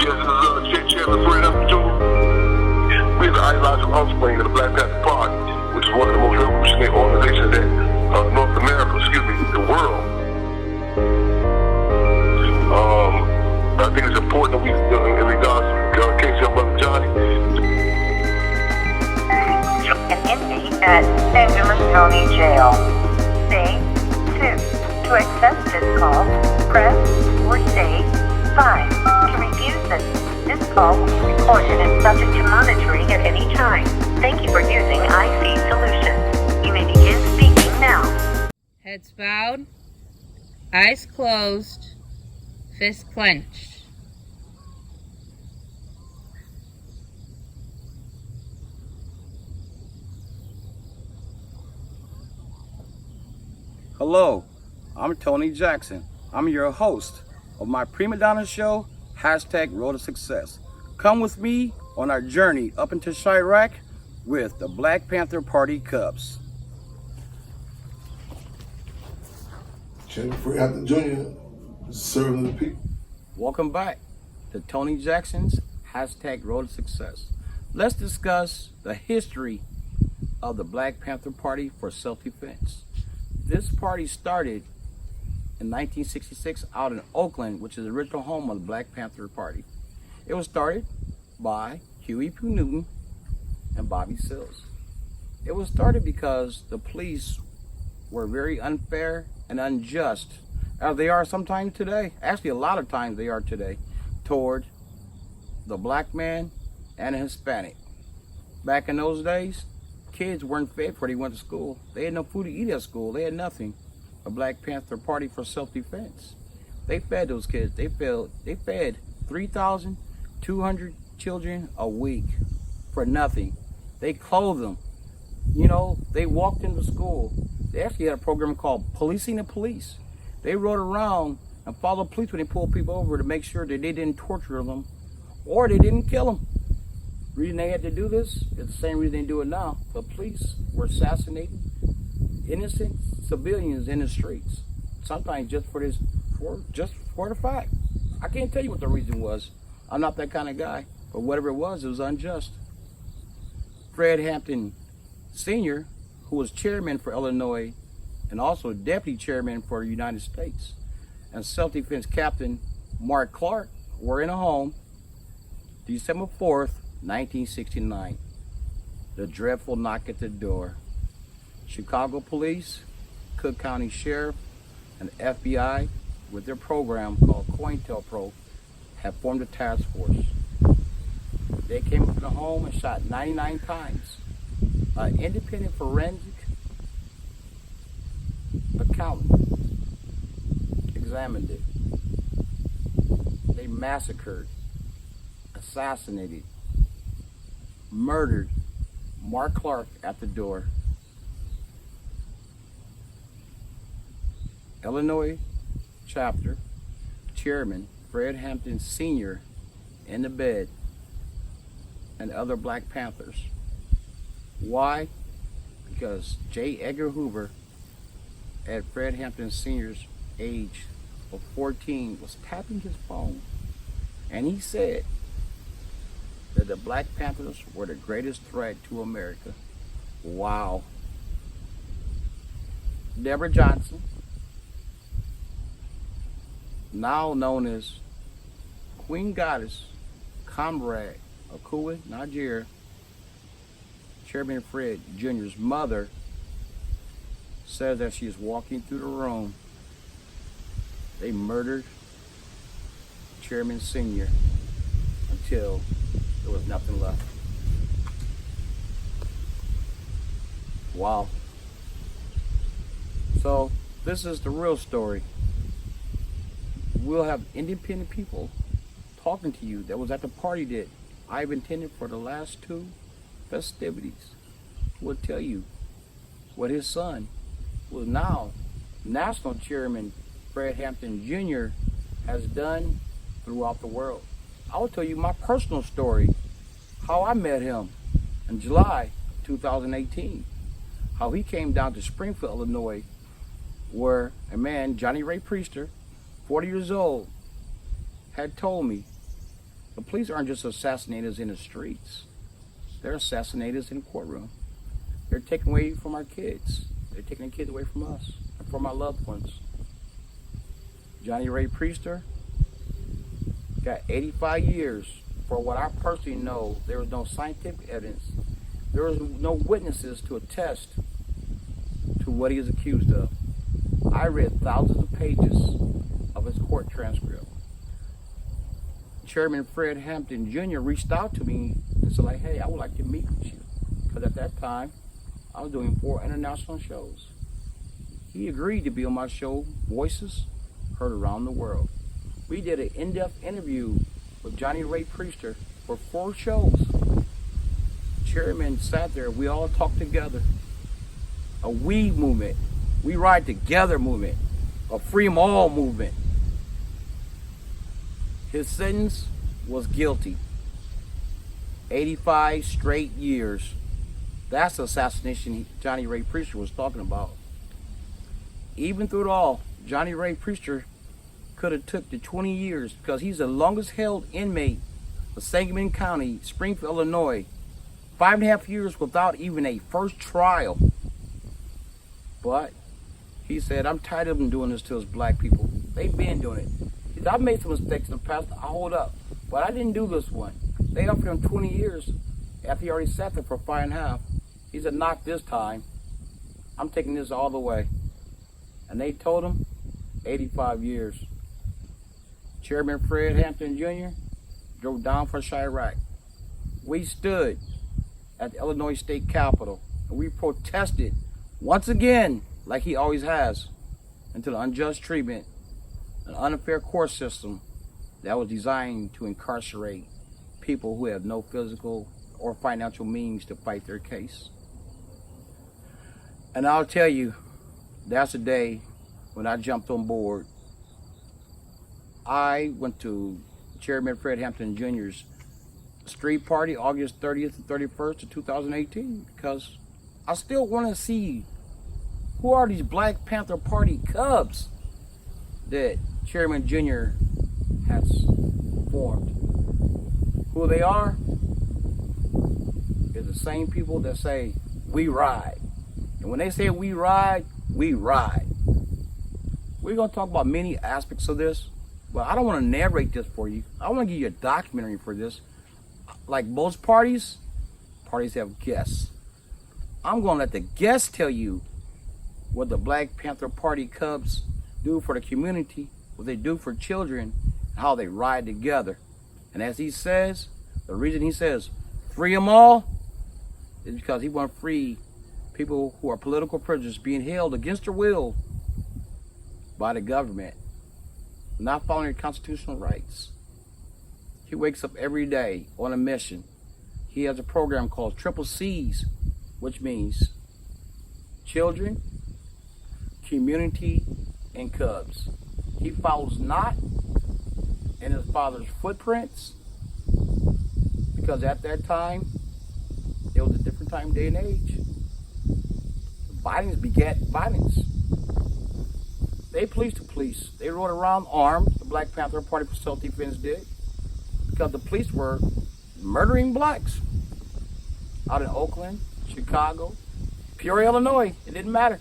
Yes, this is Chairman Fred Hampton Jr. We are the ideological offspring of the Black Panther Party, which is one of the most revolutionary organizations that North America, the world. I think it's important that we, in regards to Casey, our brother Johnny. An inmate at Benjamin County Jail. Say 2. To accept this call, press or say 5. To refuse this call will be recorded and subject to monitoring at any time. Thank you for using IC Solutions. You may begin speaking now. Heads bowed, eyes closed, fists clenched. Hello, I'm Tony Jackson. I'm your host of my Prima Donna show, #Road to Success. Come with me on our journey up into Chiraq with the Black Panther Party Cubs. Chairman Fred Hampton Jr. serving the people. Welcome back to Tony Jackson's #Road to Success. Let's discuss the history of the Black Panther Party for self-defense. This party started in 1966 out in Oakland, which is the original home of the Black Panther Party. It was started by Huey P. Newton and Bobby Seals. It was started because the police were very unfair and unjust, as they are sometimes today. Actually, a lot of times they are today, toward the black man and a Hispanic. Back in those days, kids weren't fed before they went to school. They had no food to eat at school. They had nothing. A Black Panther Party for self-defense. They fed those kids. They fed 3,200 children a week for nothing. They clothed them. You know, they walked into school. They actually had a program called Policing the Police. They rode around and followed police when they pulled people over to make sure that they didn't torture them or they didn't kill them. The reason they had to do this is the same reason they do it now. The police were assassinating innocent civilians in the streets. Sometimes just for the fact. I can't tell you what the reason was. I'm not that kind of guy. But whatever it was unjust. Fred Hampton Sr., who was chairman for Illinois and also deputy chairman for the United States, and self-defense captain Mark Clark were in a home December 4th, 1969. The dreadful knock at the door. Chicago police, Cook County Sheriff, and FBI, with their program called COINTELPRO, have formed a task force. They came up to the home and shot 99 times. An independent forensic accountant examined it. They massacred, assassinated, murdered Mark Clark at the door. Illinois chapter chairman Fred Hampton Sr. in the bed, and other Black Panthers. Why? Because J. Edgar Hoover, at Fred Hampton Sr.'s age of 14, was tapping his phone, and he said that the Black Panthers were the greatest threat to America. Wow. Deborah Johnson, now known as Queen Goddess, comrade of Kuwait, Nigeria, Chairman Fred Jr.'s mother, says that she is walking through the room. They murdered Chairman Sr. until there was nothing left. Wow. So this is the real story. We'll have independent people talking to you that was at the party that I've attended for the last 2 festivities. Will tell you what his son, who is now National Chairman Fred Hampton Jr., has done throughout the world. I will tell you my personal story, how I met him in July 2018, how he came down to Springfield, Illinois, where a man, Johnny Ray Priester, 40 years old, had told me the The police aren't just assassinators in the streets. They're assassinators in the courtroom. They're taking away from our kids. They're taking the kids away from us and from our loved ones. Johnny Ray Priester got 85 years. For what I personally know, there was no scientific evidence. There was no witnesses to attest to what he is accused of. I read thousands of pages of his court transcript. Chairman Fred Hampton Jr. reached out to me and said, like, hey, I would like to meet with you. Because at that time, I was doing 4 international shows. He agreed to be on my show, Voices Heard Around the World. We did an in-depth interview with Johnny Ray Priester for 4 shows. Chairman sat there, we all talked together. A we movement, we ride together movement, a free 'em all movement. His sentence was guilty. 85 straight years. That's the assassination Johnny Ray Priester was talking about. Even through it all, Johnny Ray Priester could have took the 20 years because he's the longest held inmate of Sangamon County, Springfield, Illinois. 5.5 years without even a first trial. But he said, I'm tired of them doing this to us black people. They've been doing it. He said, I've made some mistakes in the past. I hold up. But I didn't do this one. They offered him 20 years after he already sat there for 5.5. He said, not this time. I'm taking this all the way. And they told him 85 years. Chairman Fred Hampton Jr. drove down for Chiraq. We stood at the Illinois State Capitol and we protested once again, like he always has, into the unjust treatment, an unfair court system that was designed to incarcerate people who have no physical or financial means to fight their case. And I'll tell you, that's the day when I jumped on board. I went to Chairman Fred Hampton Jr.'s street party August 30th and 31st of 2018 because I still want to see who are these Black Panther Party Cubs that Chairman Jr. has formed. Who they are is the same people that say, we ride. And when they say we ride, we ride. We're going to talk about many aspects of this, but I don't want to narrate this for you. I want to give you a documentary for this. Like most parties have guests. I'm going to let the guests tell you what the Black Panther Party Cubs do for the community, what they do for children, how they ride together. And as he says, the reason he says, free them all, is because he wants to free people who are political prisoners being held against their will by the government, not following their constitutional rights. He wakes up every day on a mission. He has a program called Triple C's, which means children, community, and Cubs. He follows not in his father's footprints because at that time, it was a different time, day, and age. Violence begat violence. They policed the police. They rode around armed, the Black Panther Party for self-defense did, because the police were murdering blacks out in Oakland, Chicago, Peoria, Illinois. It didn't matter.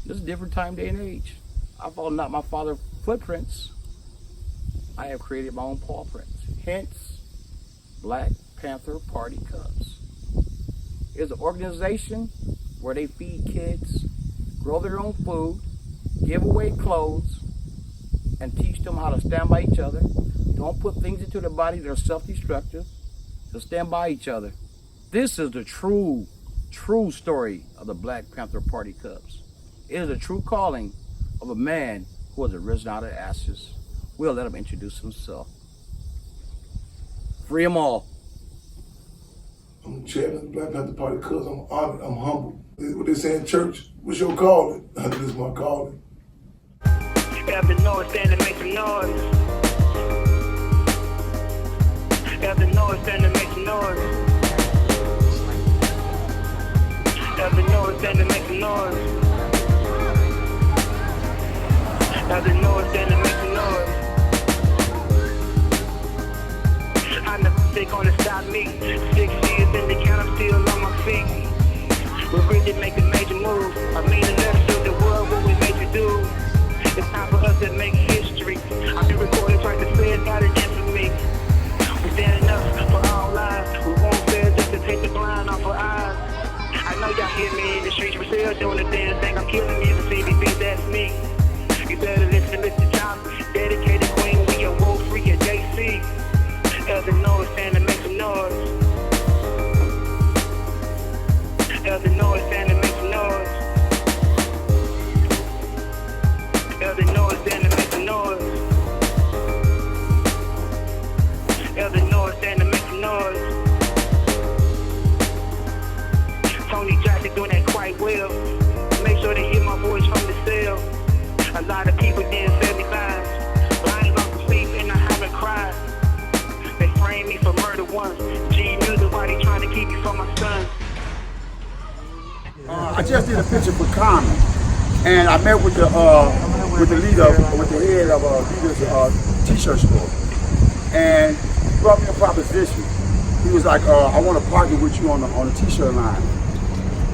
This is a different time, day, and age. I follow not my father's footprints. I have created my own paw prints. Hence, Black Panther Party Cubs. It's an organization where they feed kids, grow their own food, give away clothes, and teach them how to stand by each other. Don't put things into their body that are self-destructive. To stand by each other. This is the true story of the Black Panther Party Cubs. It is a true calling of a man who has arisen out of ashes. We'll let him introduce himself. Free them all. I'm chairman of the Black Panther Party Cubs. I'm honored. I'm humble. What they say in church, what's your calling? This is my calling. Got the noise, stand and make some noise. Got the noise, stand and make some noise. Got the noise, stand and make some noise. Got the noise, stand and make some noise. killing me, see me, think that's me. You better listen to Mr. Thomas, dedicated queen, we a world free at JC. Elder Noah stand to make some noise. Elder Noah stand to make some noise. Elder Noah stand to make some noise. Elder Noah stand to make some noise. Tony Jackson doing that quite well. Make sure they hear my voice from the cell. A lot of people didn't fail me fast. Blind off to sleep and I haven't cried. They framed me for murder once. G music, why they trying to keep me from my son? I just did a picture for Carmen, and I met with the leader, with the head of leader's t-shirt store, and he brought me a proposition. He was like, "I want to partner with you on the t-shirt line."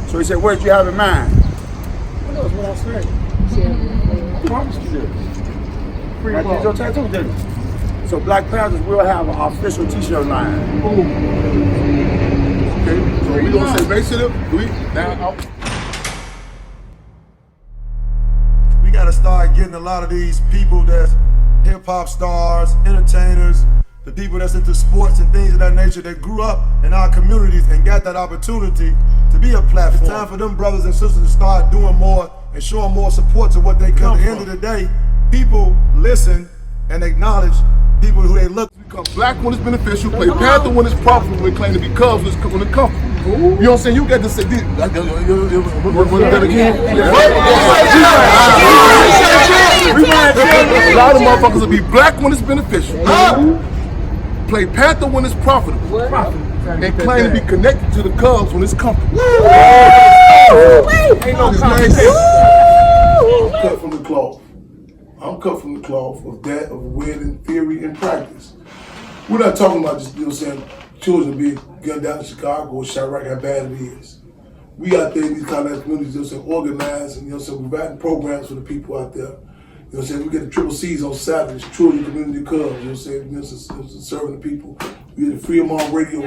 So he said, "What did you have in mind?" Well, that was what I said. I promised you this. I did your tattoo, didn't I? So Black Panthers will have an official t-shirt line. Okay, so we gonna say basically, we gotta start getting a lot of these people that's hip hop stars, entertainers, the people that's into sports and things of that nature that grew up in our communities and got that opportunity to be a platform. It's time for them brothers and sisters to start doing more and showing more support to what they come. At the end of the day, people listen and acknowledge people who they look. Become black when it's beneficial, play Panther when it's profitable, and claim to be Cubs when it's comfortable. You know what I'm saying? You got to say this. That again? A lot of motherfuckers will be black when it's beneficial. Play Panther when it's profitable. And claim to be connected to the Cubs when it's comfortable. Ain't no conversation. I'm cut from the cloth. I'm cut from the cloth of that, of winning theory and practice. We're not talking about just, you know what I'm saying, children being gunned down in Chicago or Chiraq, how bad it is. We out there in these kind of communities, you know what I'm saying, organized and, you know what I'm saying, providing programs for the people out there. You know what I'm saying, we get the triple C's on Saturdays, Children Community Cubs, you know what I'm saying, you know, serving the people. We get the Freedom on Radio.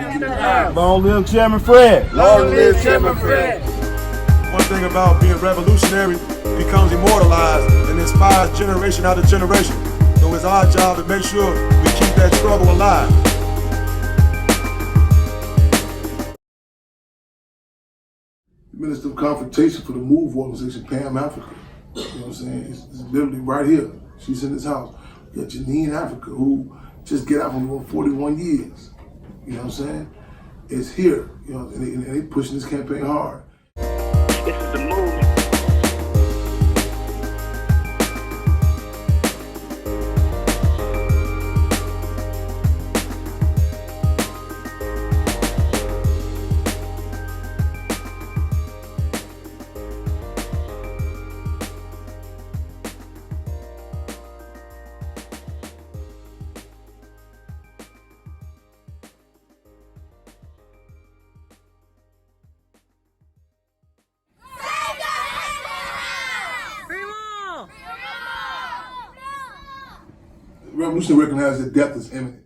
Long live Chairman Fred. Long live Chairman Fred. One thing about being revolutionary becomes immortalized and inspires generation after generation. So it's our job to make sure we keep that struggle alive. Minister of Confrontation for the MOVE organization, Pam Africa. You know what I'm saying? It's literally right here. She's in this house. You got Janine Africa, who just get out from 41 years. You know what I'm saying? It's here. You know, and they pushing this campaign hard. This is the movement. Revolution recognizes that death is imminent.